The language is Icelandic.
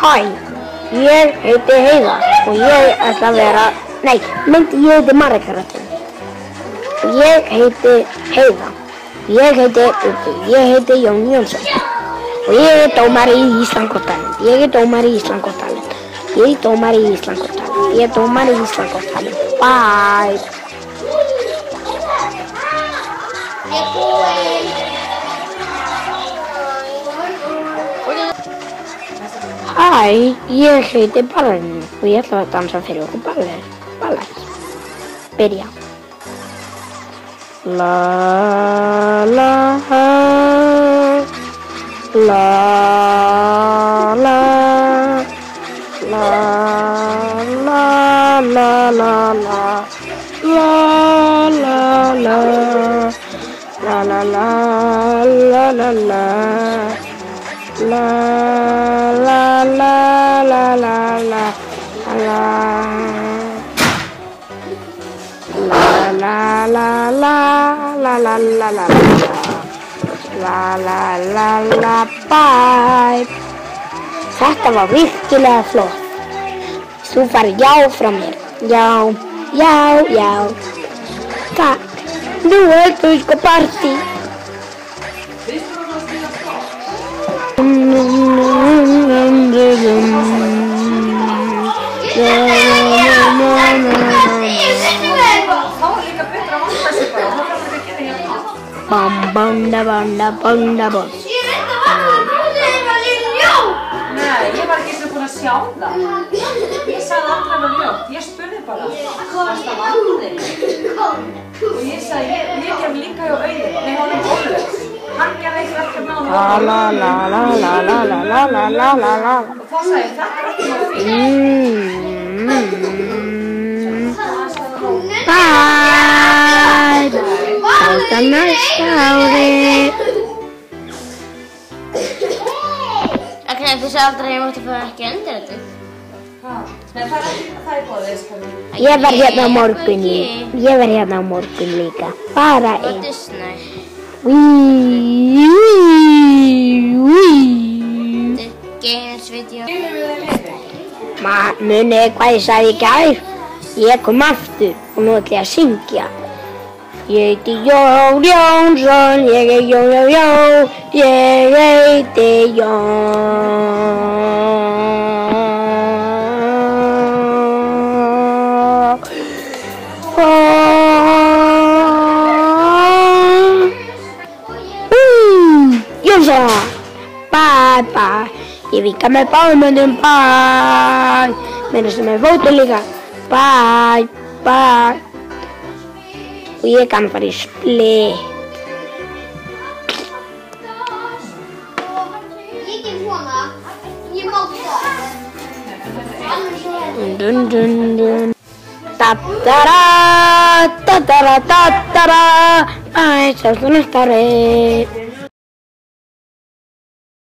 Hæ, ég heiti Heiða og ég ætla að vera, ég heiti Marikaratinn. Ég heiti Heiða, ég heiti Ubbi, ég heiti Jón Jónsson og ég er dómari í Ísland gott talent. Ég er dómari í Ísland gott talent. Ég er dómari í Ísland gott talent. Ég er dómari í Ísland gott talent. Bye! Hæ, ég heiti Ballerinn og ég ætla að dansa fyrir okkur ballett. Byrja. La la la la la la la la la la la la la la la La la la la la la la la la la la la la bye. Þetta var virkilega flott. Þú farið já frá mér. Já. Takk. Nú höldum við sko partí. Banda bond. Nei, ég var ekki eins og búin að sjá það. Ég sagði alltaf með ljótt. Ég spurði bara. Varst það vandið? Og ég sagði, ég gef líka hjá Auður. Nei, hún er Ólöf. Hann gerði eitthvað ekki með honum. La. Og þá sagði ég, þetta er ekki mjög fínt. Bye. Hasta næsta ári. Þú sagði aldrei að ég mátti fara ekki undir þetta. Nei, það er bóðið, sko. Ég verð hérna á morgun líka. Bara einn. Þetta er snæ. Þetta er games-vídeó. Munið hvað ég sagði í gær? Ég kom aftur og nú ætla ég að syngja. Ég heiti Jón Jónsson, ég er Jón, ég heiti Jón. Jónsson, bye. Ég vinka með báðum höndum, bye. Meina sem með fótinn líka, bye. Og ég kann fara í split. Ég get svona. Ég má það. Dun. Ta-da-da. Æ, sjálfsagt næsta ári.